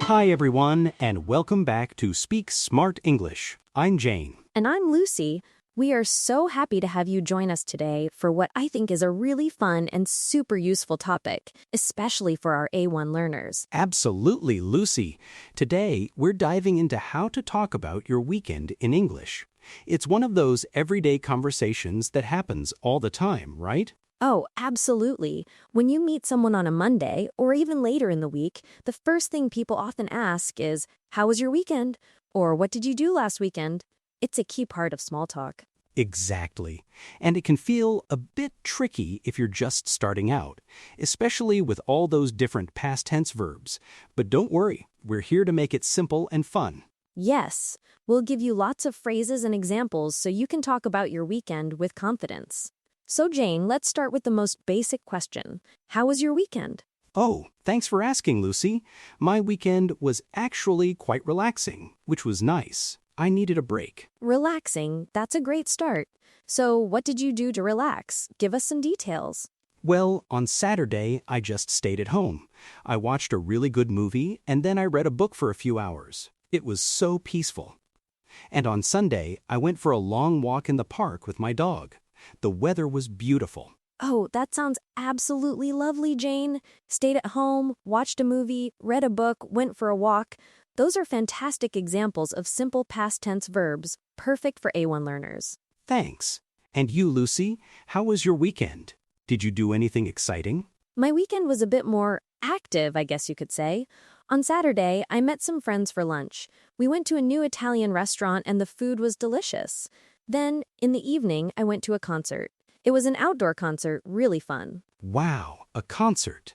Hi, everyone, and welcome back to Speak Smart English. I'm Jane. And I'm Lucy. We are so happy to have you join us today for what I think is a really fun and super useful topic, especially for our A1 learners. Absolutely, Lucy. Today, we're diving into how to talk about your weekend in English. It's one of those everyday conversations that happens all the time, right? Oh, absolutely. When you meet someone on a Monday or even later in the week, the first thing people often ask is, "How was your weekend?" Or "What did you do last weekend?" It's a key part of small talk. Exactly. And it can feel a bit tricky if you're just starting out, especially with all those different past tense verbs. But don't worry, we're here to make it simple and fun. Yes, we'll give you lots of phrases and examples so you can talk about your weekend with confidence. So Jane, let's start with the most basic question. How was your weekend? Oh, thanks for asking, Lucy. My weekend was actually quite relaxing, which was nice. I needed a break. Relaxing, that's a great start. So what did you do to relax? Give us some details. Well, on Saturday, I just stayed at home. I watched a really good movie, and then I read a book for a few hours. It was so peaceful. And on Sunday, I went for a long walk in the park with my dog. The weather was beautiful. Oh, that sounds absolutely lovely, Jane. Stayed at home, watched a movie, read a book, went for a walk. Those are fantastic examples of simple past tense verbs, perfect for A1 learners. Thanks. And you, Lucy, how was your weekend? Did you do anything exciting? My weekend was a bit more active, I guess you could say. On Saturday, I met some friends for lunch. We went to a new Italian restaurant and the food was delicious. Then, in the evening, I went to a concert. It was an outdoor concert, really fun. Wow, a concert.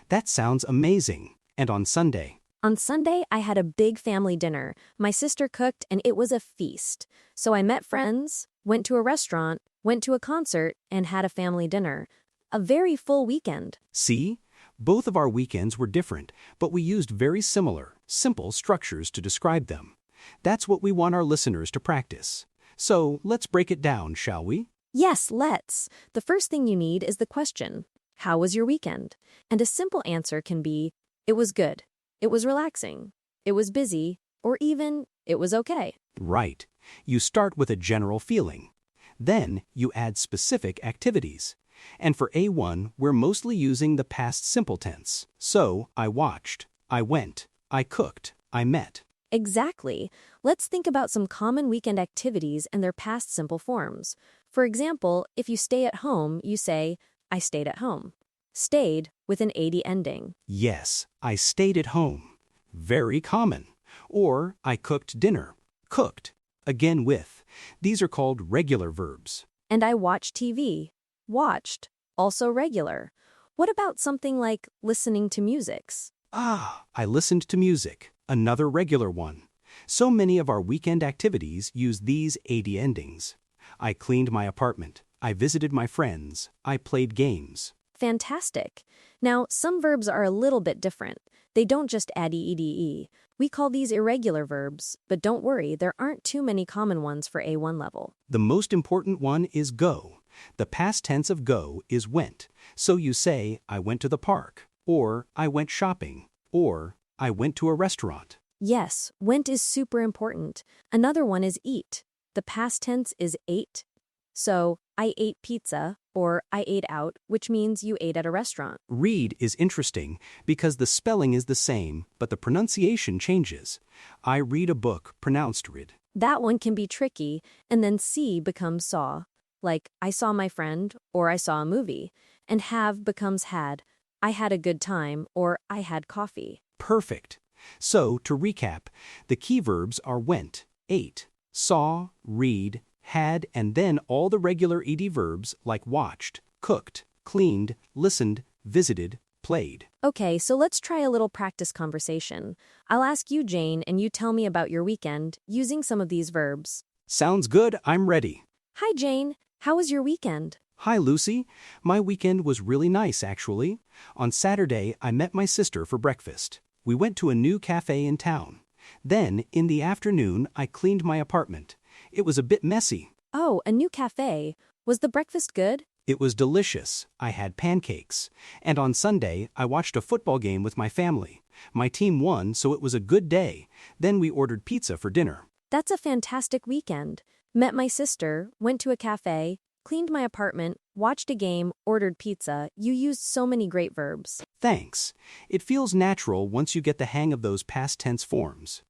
That sounds amazing. And on Sunday? On Sunday, I had a big family dinner. My sister cooked and it was a feast. So I met friends, went to a restaurant, went to a concert, and had a family dinner. A very full weekend. See? Both of our weekends were different, but we used very similar, simple structures to describe them. That's what we want our listeners to practice. So let's break it down, shall we? Yes, let's. The first thing you need is the question, how was your weekend? And a simple answer can be, it was good, it was relaxing, it was busy, or even, it was okay. Right. You start with a general feeling. Then you add specific activities. And for A1, we're mostly using the past simple tense. So, I watched, I went, I cooked, I met. Exactly. Let's think about some common weekend activities and their past simple forms. For example, if you stay at home, you say, I stayed at home. Stayed with an 80 ending. Yes, I stayed at home. Very common. Or, I cooked dinner. Cooked. Again with. These are called regular verbs. And I watched TV. Watched. Also regular. What about something like listening to musics? Ah, I listened to music. Another regular one. So many of our weekend activities use these 80 endings. I cleaned my apartment. I visited my friends. I played games. Fantastic. Now, some verbs are a little bit different. They don't just add ede. We call these irregular verbs, but don't worry, there aren't too many common ones for A1 level. The most important one is go. The past tense of go is went. So you say, I went to the park, or I went shopping, or I went to a restaurant. Yes, went is super important. Another one is eat. The past tense is ate. So, I ate pizza, or I ate out, which means you ate at a restaurant. Read is interesting because the spelling is the same, but the pronunciation changes. I read a book pronounced rid. That one can be tricky, and then see becomes saw. Like, I saw my friend, or I saw a movie. And have becomes had. I had a good time, or I had coffee. Perfect. So, to recap, the key verbs are went, ate, saw, read, had, and then all the regular ed verbs like watched, cooked, cleaned, listened, visited, played. Okay, so let's try a little practice conversation. I'll ask you, Jane, and you tell me about your weekend using some of these verbs. Sounds good, I'm ready. Hi, Jane. How was your weekend? Hi, Lucy. My weekend was really nice, actually. On Saturday, I met my sister for breakfast. We went to a new cafe in town. Then, in the afternoon, I cleaned my apartment. It was a bit messy. Oh, a new cafe. Was the breakfast good? It was delicious. I had pancakes. And on Sunday, I watched a football game with my family. My team won, so it was a good day. Then we ordered pizza for dinner. That's a fantastic weekend. Met my sister, went to a cafe, cleaned my apartment, watched a game, ordered pizza. You used so many great verbs. Thanks. It feels natural once you get the hang of those past tense forms.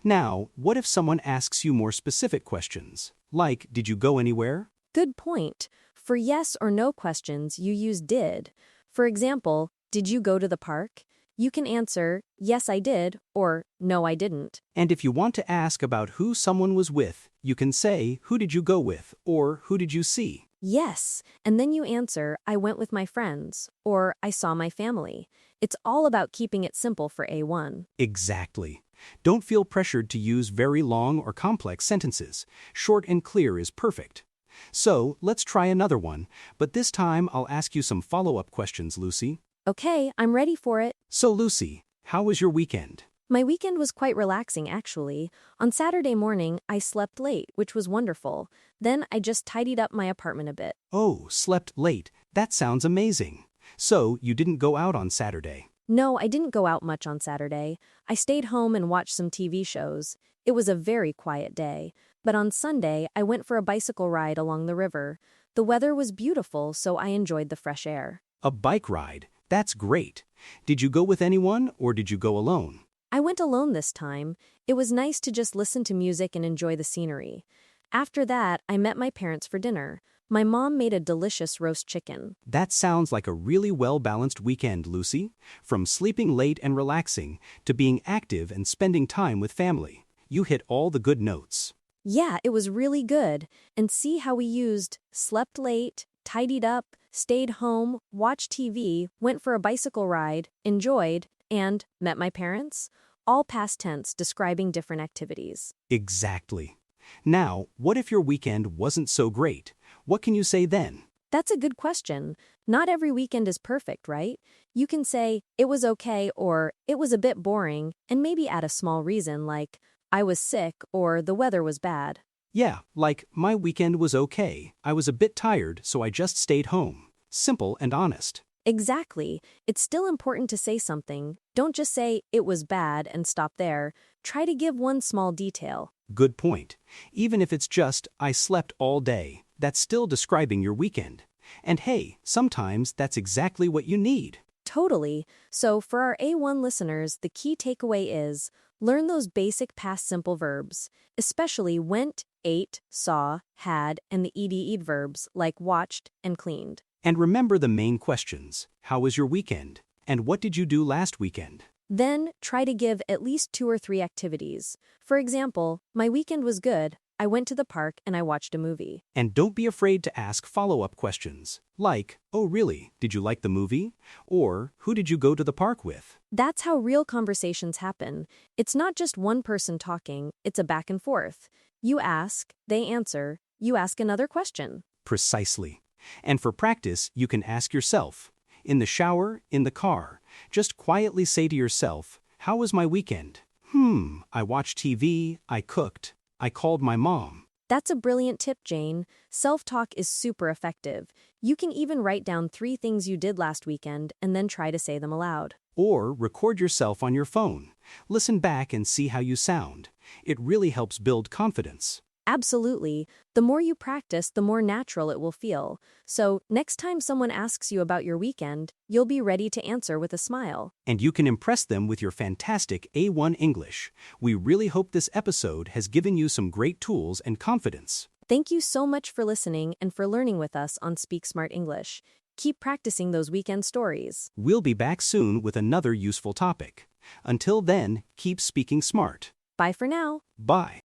Now, what if someone asks you more specific questions? Like, did you go anywhere? Good point. For yes or no questions, you use did. For example, did you go to the park? You can answer, yes, I did, or no, I didn't. And if you want to ask about who someone was with, you can say, who did you go with, or who did you see? Yes, and then you answer, I went with my friends, or I saw my family. It's all about keeping it simple for A1. Exactly. Don't feel pressured to use very long or complex sentences. Short and clear is perfect. So, let's try another one, but this time I'll ask you some follow-up questions, Lucy. Okay, I'm ready for it. So, Lucy, how was your weekend? My weekend was quite relaxing, actually. On Saturday morning, I slept late, which was wonderful. Then I just tidied up my apartment a bit. Oh, slept late. That sounds amazing. So, you didn't go out on Saturday? No, I didn't go out much on Saturday. I stayed home and watched some TV shows. It was a very quiet day. But on Sunday, I went for a bicycle ride along the river. The weather was beautiful, so I enjoyed the fresh air. A bike ride? That's great. Did you go with anyone, or did you go alone? I went alone this time. It was nice to just listen to music and enjoy the scenery. After that, I met my parents for dinner. My mom made a delicious roast chicken. That sounds like a really well-balanced weekend, Lucy. From sleeping late and relaxing to being active and spending time with family. You hit all the good notes. Yeah, it was really good. And see how we used slept late, tidied up, stayed home, watched TV, went for a bicycle ride, enjoyed, and met my parents? All past tense describing different activities. Exactly. Now, what if your weekend wasn't so great? What can you say then? That's a good question. Not every weekend is perfect, right? You can say, it was okay, or it was a bit boring, and maybe add a small reason like, I was sick, or the weather was bad. Yeah, like, my weekend was okay. I was a bit tired, so I just stayed home. Simple and honest. Exactly. It's still important to say something. Don't just say, it was bad, and stop there. Try to give one small detail. Good point. Even if it's just, I slept all day, that's still describing your weekend. And hey, sometimes that's exactly what you need. Totally. So for our A1 listeners, the key takeaway is, learn those basic past simple verbs, especially went, ate, saw, had, and the ed verbs like watched and cleaned. And remember the main questions. How was your weekend? And what did you do last weekend? Then, try to give at least 2 or 3 activities. For example, my weekend was good. I went to the park and I watched a movie. And don't be afraid to ask follow-up questions. Like, oh really, did you like the movie? Or, who did you go to the park with? That's how real conversations happen. It's not just one person talking, it's a back and forth. You ask, they answer, you ask another question. Precisely. And for practice, you can ask yourself. In the shower, in the car, just quietly say to yourself, how was my weekend? I watched TV, I cooked, I called my mom. That's a brilliant tip, Jane. Self-talk is super effective. You can even write down 3 things you did last weekend and then try to say them aloud. Or record yourself on your phone. Listen back and see how you sound. It really helps build confidence. Absolutely. The more you practice, the more natural it will feel. So, next time someone asks you about your weekend, you'll be ready to answer with a smile. And you can impress them with your fantastic A1 English. We really hope this episode has given you some great tools and confidence. Thank you so much for listening and for learning with us on Speak Smart English. Keep practicing those weekend stories. We'll be back soon with another useful topic. Until then, keep speaking smart. Bye for now. Bye.